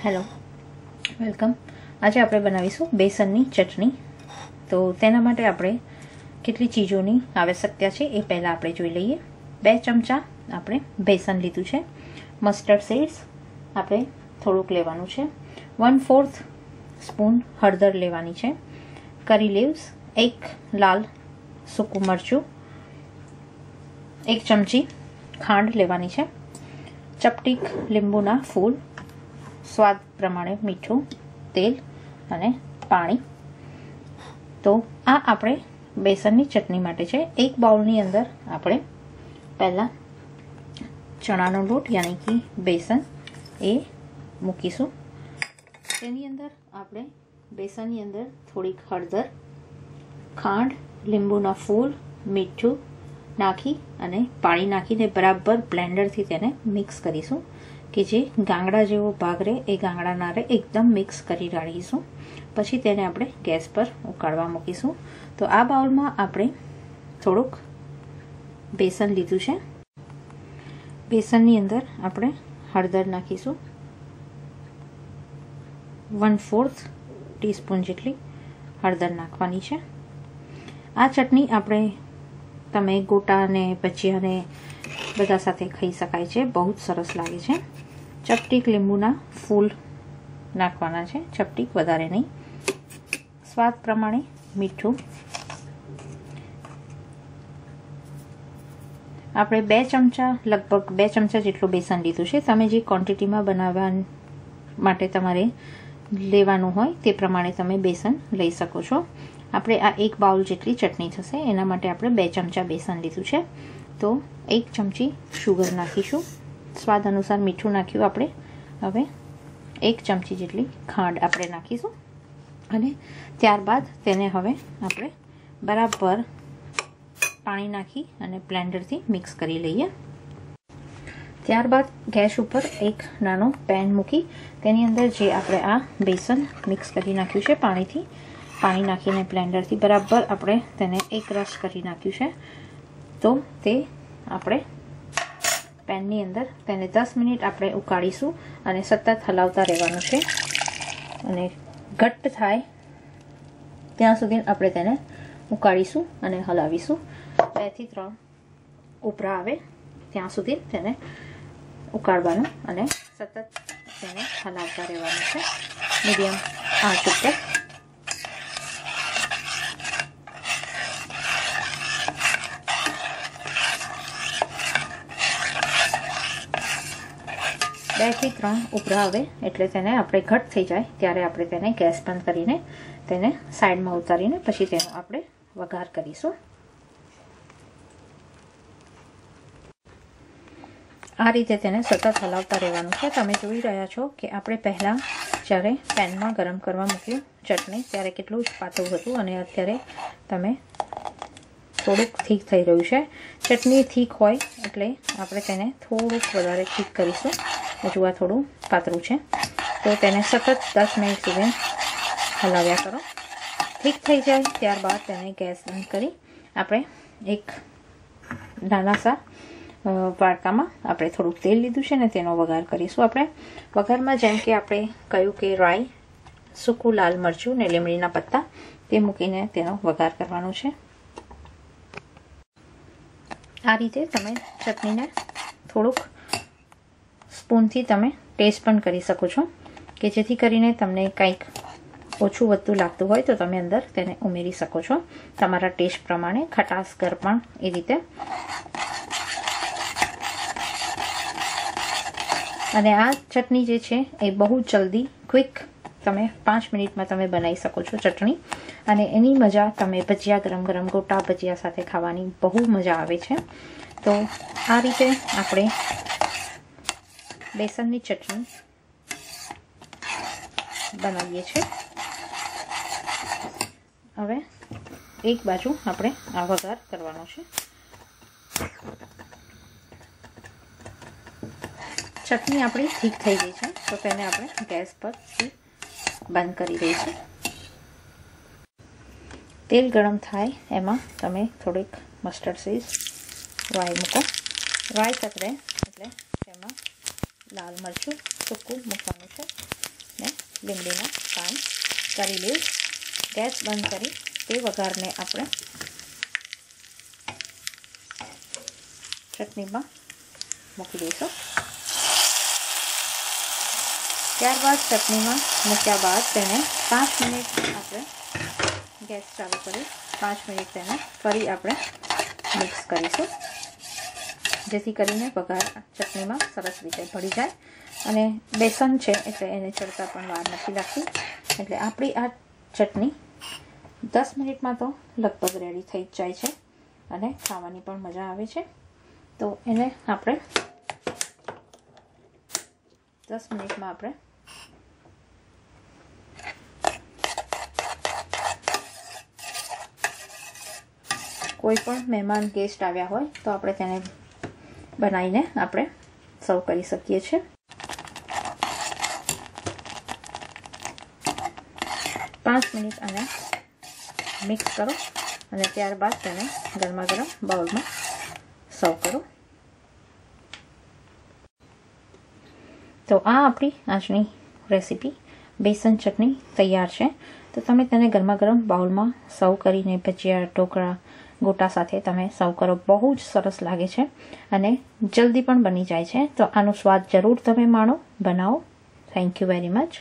Hello welcome. आज આપણે બનાવીશું બેસનની ચટણી। તો તેના માટે આપણે કેટલી ચીજોની આવશ્યકતા છે એ પહેલા આપણે જોઈ લઈએ। 2 ચમચા આપણે બેસન લીધું છે। મસ્ટર્ડ સીડ્સ આપણે થોડુંક લેવાનું છે। 1/4 સ્પૂન હળદર લેવાની છે। કરી લીવ્સ, 1 લાલ સૂકું મરચું, 1 ચમચી ખાંડ લેવાની છે। ચપટીક લીંબુના ફૂલ, स्वाद प्रमाणे मीठू, तेल अने पाणी। तो आ आपणे बेसननी चटनी माटे छे। एक बाउलनी अंदर आपणे पहला चणानो लोट यानी कि बेसन ए मूकीशुं। तेनी अंदर आपणे बेसननी अंदर थोड़ी हळदर, खांड, લીંબુના ફૂલ, મીઠું નાખી અને પાણી નાખીને બરાબર બ્લેન્ડરથી તેને મિક્સ કરીશું કે જે ગાંગડા જેવો ભાગ રહે એ ગાંગડા ના રહે, એકદમ મિક્સ કરી કાઢીશું। પછી તેને આપણે ગેસ પર ઉકાળવા મૂકીશું। તો આ બાઉલમાં આપણે થોડુંક બેસન લીધું છે। બેસનની અંદર આપણે હળદર નાખીશું, 1/4 ટીસ્પૂન જેટલી હળદર નાખવાની છે। આ ચટણી આપણે તમે ગોટા ને ભજીયા ને બધા સાથે ખાઈ શકાય છે, બહુ જ સરસ લાગે છે। ચપટીક લીંબુના ફૂલ નાખવાના છે, ચપટીક વધારે નહીં। સ્વાદ પ્રમાણે મીઠું। આપણે 2 ચમચા લગભગ 2 ચમચા જેટલું બેસન લીધું છે। તમે જે ક્વોન્ટિટીમાં બનાવવા માટે તમારે લેવાનું હોય તે પ્રમાણે તમે બેસન લઈ શકો છો। આપણે આ 1 બાઉલ જેટલી ચટણી થશે એના માટે આપણે 2 ચમચા બેસન લીધું છે। તો 1 ચમચી શુગર નાખીશું, સ્વાદ અનુસાર મીઠું નાખ્યું આપણે। હવે 1 ચમચી જેટલી ખાંડ આપણે નાખીશું અને ત્યારબાદ તેને હવે આપણે બરાબર પાણી નાખી અને બ્લેન્ડરથી મિક્સ કરી લઈએ। ત્યારબાદ ગેસ ઉપર એક નાનો પેન મૂકી તેની અંદર જે આપણે આ બેસન મિક્સ કરી નાખ્યું છે પાણી નાખીને બ્લેન્ડરથી બરાબર આપણે તેને એક રસ કરી નાખ્યું છે। તો તે આપણે પેનની અંદર તેને 10 મિનિટ આપણે ઉકાળીશું અને સતત હલાવતા રહેવાનું છે અને ઘટ્ટ થાય ત્યાં સુધી આપણે તેને ઉકાળીશું અને હલાવીશું। 2 થી 3 ઉપરા આવે ત્યાં સુધી તેને ઉકાળવાનું અને સતત તેને હલાવતા રહેવાનું છે મીડિયમ આંચ ઉપર। થી 3 ઉપરા આવે એટલે તેને આપણે ઘટ થઈ જાય ત્યારે આપણે તેને ગેસ બંધ કરીને તેને સાઈડમાં ઉતારીને પછી તેનો આપણે વઘાર કરીશું। આ રીતે તેને સતત હલાવતા રહેવાનું છે। તમે જોઈ રહ્યા છો કે આપણે પહેલા જ્યારે પેનમાં ગરમ કરવા મૂક્યું ચટણી ત્યારે કેટલું જ પાતળું હતું અને અત્યારે તમે થોડુંક થીક થઈ રહ્યું છે। ચટણી થીક હોય એટલે આપણે તેને થોડુંક વધારે થીક કરીશું। હજુ આ થોડું પાતળું છે તો તેને સતત 10 મિનિટ સુધી હલાવ્યા કરો। ઠીક થઈ જાય ત્યારબાદ તેને ગેસ બંધ કરી આપણે એક નાના સા વાડકામાં આપણે થોડુંક તેલ લીધું છે ને તેનો વઘાર કરીશું। આપણે વઘારમાં જેમ કે આપણે કહ્યું કે રાઈ, સૂકું લાલ મરચું ને લીમડીના પત્તા તે મૂકીને તેનો વઘાર કરવાનો છે। આ રીતે તમે ચટણીને થોડુંક સ્પૂનથી તમે ટેસ્ટ પણ કરી શકો છો કે જેથી કરીને તમને કંઈક ઓછું વધતું લાગતું હોય તો તમે અંદર તેને ઉમેરી શકો છો તમારા ટેસ્ટ પ્રમાણે, ખટાશ ગરપણ એ રીતે। અને આ ચટણી જે છે એ બહુ જલ્દી ક્વિક તમે 5 મિનિટમાં તમે બનાવી શકો છો ચટણી અને એની મજા તમે ભજીયા ગરમ ગરમ ગોટા ભજીયા સાથે ખાવાની બહુ મજા આવે છે। તો આ રીતે આપણે બેસનની ચટણી બનાવીએ છીએ। હવે એક બાજુ આપણે આ વઘાર કરવાનો છે। ચટણી આપણી ઠીક થઈ ગઈ છે તો તેને આપણે ગેસ પરથી બંધ કરી દઈશું। તેલ ગરમ થાય એમાં તમે થોડીક મસ્ટર્ડ સીડ્સ રાઈ મૂકો। રાઈ તતરે એટલે તેમાં લાલ મરચું સૂકું મૂકવાનું છે ને લીમડીના પાન કરી લઈશ. ગેસ બંધ કરી તે વઘારને આપણે ચટણીમાં મૂકી દઈશું. ત્યારબાદ ચટણીમાં મૂક્યા બાદ તેને 5 મિનિટ આપણે ગેસ ચાલુ કરી 5 મિનિટ તેને ફરી આપણે મિક્સ કરીશું, જેથી કરીને વઘાર ચટણીમાં સરસ રીતે ભળી જાય. અને બેસન છે એટલે એને ચડતા પણ વાર નથી લાગતી. એટલે આપણી આ ચટણી 10 મિનિટમાં તો લગભગ રેડી થઈ જ જાય છે અને ખાવાની પણ મજા આવે છે. તો એને આપણે 10 મિનિટમાં આપણે કોઈ પણ મહેમાન ગેસ્ટ આવ્યા હોય તો આપણે તેને બનાવીને આપણે સર્વ કરી શકીએ છીએ. 5 મિનિટ આને મિક્સ કરો અને ત્યારબાદ તેને ગરમા ગરમ બાઉલમાં સર્વ કરો. તો આ આપણી આજની રેસીપી બેસન ચટણી તૈયાર છે. તો તમે તેને ગરમા ગરમ બાઉલમાં સર્વ કરીને ભજીયા, ઢોકળા, ગોટા સાથે તમે સર્વ કરો. બહુ જ સરસ લાગે છે અને જલ્દી પણ બની જાય છે. તો આનો સ્વાદ જરૂર તમે માણો, બનાવો. Thank you very much.